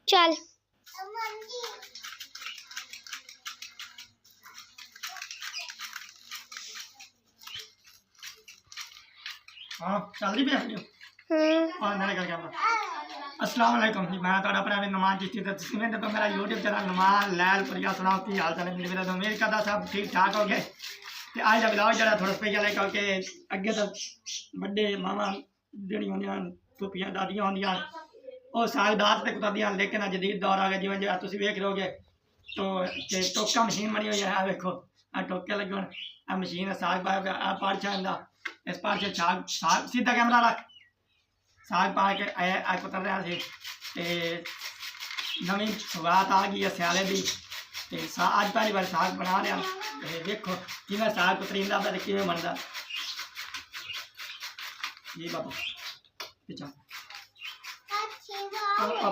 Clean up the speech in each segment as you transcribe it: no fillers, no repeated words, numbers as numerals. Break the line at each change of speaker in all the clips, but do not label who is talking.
चल
हाँ चल रही पे नाले करके अस्सलाम वालेकुम जी मैं थोड़ा भरा नमाज जिसती तो तुम तो मेरा यूट्यूब चैनल नमाज लैल परिया सुनाओ की हाल चाल मेरे तो उम्मीद करता सब ठीक ठाक हो गए तो आज का ब्लॉग जरा थोड़ा स्पेशल है क्योंकि अगे तो बड़े मामा जड़ी होंदियां फूफियां दादियां होंदियां वो साग दात तक कुतरदियां लेकिन अज जदीद दौर आ गया जिवें जो तुम वेख रहोगे तो टोका मशीन बनी हुई है आ वेखो आ टोके लगे आ मशीन साग पाया आ पारछा इंदा इस पारछे साग साग सीधा कैमरा रख साग पा के आ कुतर रहा से नवी सौगात आ गई है स्याले की अज पहली बार साग बना रहा देखो कि साग कुतरींदा तो किवें बनता ये बाबू पिछा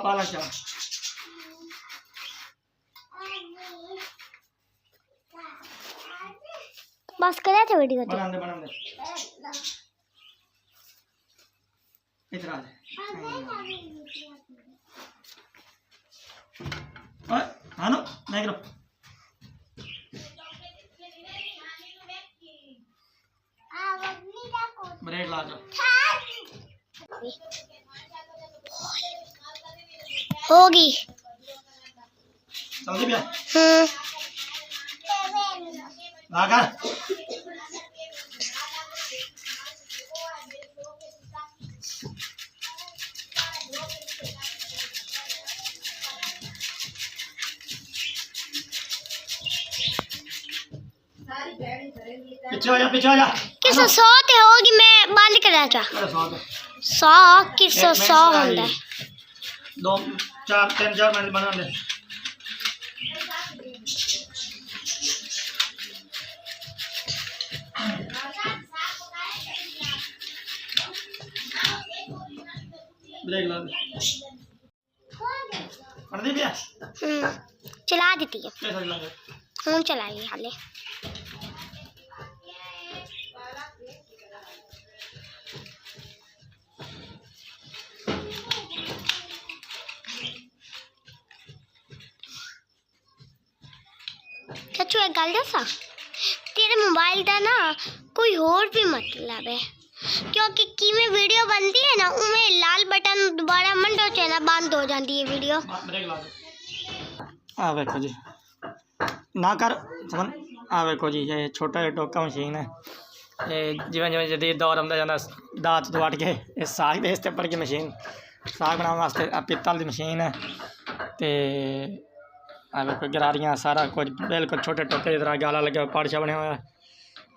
पाला चाह
बस करे थे वीडियो
बना दे इधर आ जा हाँ नो मैं करो ब्रेक ला जाओ
होगी
चल दिया लाकर पीछे आ जा
किस 100 ते होगी मैं बंद करा था 100 किस 100 होता है
2 4 3 4 मिनट बना ले ब्रेक ला दे कर दी भैया
चला देती है
कैसा लगा
हूं चलाई हाले चाचू एक गल दसा तेरे मोबाइल का ना कोई और भी मतलब है क्योंकि किमें वीडियो बनती है ना उमें लाल बटन दोबारा मंडो च ना बंद हो जाती है वीडियो
आ देखो जी ना कर समझ आ देखो जी ये छोटा जिहा टोका मशीन है जिवें जिवें जदीद दौर आंदा जांदा दात तो वट के इस साग दे इसते पर की मशीन साग बनाने वास्ते पित्तल दी मशीन है ते आ देखो गरारियां सारा कुछ बिल्कुल छोटे टोके की तरह गाला लगे पाड़छा बनया हुआ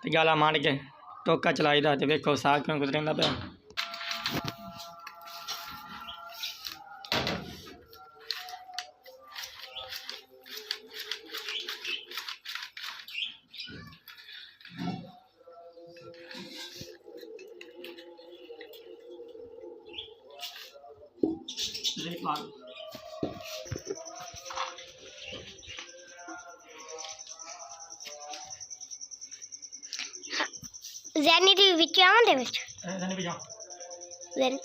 ते गाला मांड के टोका चलाई दा ते वेखो साग क्यों गुजरेंदा पे देख ला
ज़ैनी दी विच आंदे विच
जाने पे जाओ
ज़ैन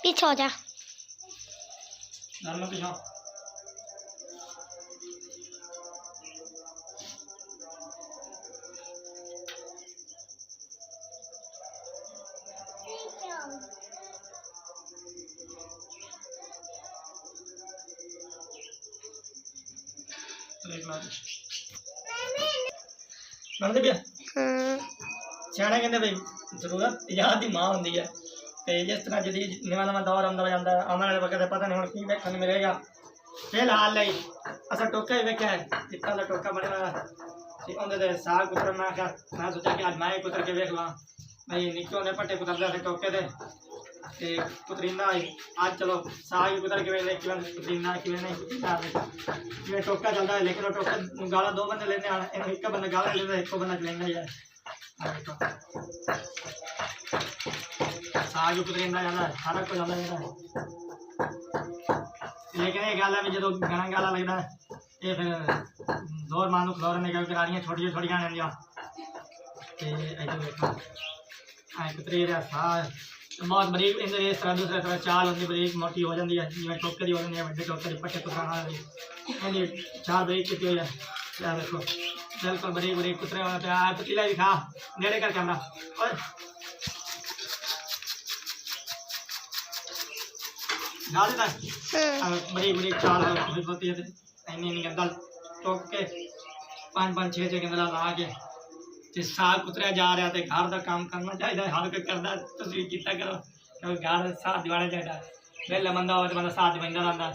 पीछे हो जा
जाने पे जाओ ਬਣਦੇ ਪਿਆ ਸਿਆਣੇ ਕਹਿੰਦੇ ਬਈ ਜ਼ਰੂਰਤ ਯਾਦ ਦੀ ਮਾਂ ਹੁੰਦੀ ਹੈ ਤੇ ਜਿਸ ਤਰ੍ਹਾਂ ਜਦੀ ਨਵਾਂ ਨਵਾਂ ਦੌਰ ਆਉਂਦਾ ਜਾਂਦਾ ਆਉਣ ਵਾਲੇ ਵਕਤ ਦਾ ਪਤਾ ਨਹੀਂ ਹੁਣ ਕੀ ਵੇਖਣ ਨੂੰ ਮਿਲੇਗਾ ਫਿਲਹਾਲ ਲਈ ਅਸਾਂ ਟੋਕਾ ਹੀ ਵੇਖਿਆ ਜਿੱਤਾ ਦਾ ਟੋਕਾ ਬਣਿਆ ਤੇ ਉਹਦੇ ਤੇ ਸਾਗ ਕੁਤਰਨਾ ਮੈਂ ਸੋਚਿਆ ਕਿ ਅੱਜ ਮੈਂ ਕੁਤਰ ਕੇ ਵੇਖ ਲਾਂ ਬਈ ਨਿੱਕੋ ਨੇ ਪੱਟੇ ਕੁਤਰਦਾ ਸੀ ਟੋਕੇ ਦੇ ਤੇ ਕੁਤਰੀਨਾ ਅੱਜ ਚਲੋ ਸਾਗ ਹੀ ਕੁਤਰ ਕੇ ਵੇਖ ਲੈ ਕਿਵੇਂ ਕੁਤਰੀਨਾ ਕਿਵੇਂ ਨਹੀਂ ਕੁਤਰੀਨਾ ਜਿਵੇਂ ਟੋਕਾ ਚੱਲਦਾ ਹੈ ਲੇਕਿਨ ਉਹ ਟੋਕਾ ਨੂੰ ਗਾਲਾਂ ਦੋ ਬੰਦੇ ਲੈਂਦੇ ਹਨ ਇਹਨੂੰ ਇੱਕ ਬੰਦਾ ਗਾਲਾਂ ਲੈਂਦਾ ਇੱਕੋ ਬੰਦਾ ਚਲਾਉਂਦਾ ਯਾਰ साग कुतरींदा जाना सारा कुछ आता जाता लेकिन ये गल है भी जो गाना गाला लगता है ये फिर जोर मानो फ्लोर निकल कर आ रही छोटी छोटियां आंदियां ते इधर देखो आ कुतरी दा साह बहुत बरीक इधर इस तरह दूसरे तरह चाल होती बरीक मोटी हो जाती है जिवें टोकरी हो जाती है बड़े टोकरी पट्टे कुतराना इहदी चाल बरीक की हुई है यार देखो बिल्कुल बरीक बरीक कुतरे होने पे आ पतीला भी खा नेड़े कर कैमरा और डाल देता बड़ी बड़ी चाल होती है इन्नी इन्नी गंदल टोक के 5-5 6 गंदला ला के ते साग कुतरिया जा रहा तो घर का काम करना चाहिए हर कोई करना तुम किता करो क्योंकि घर साथ दिवाने चाहिए पहले बंदा हो तो बंदा साथ बंदा रहता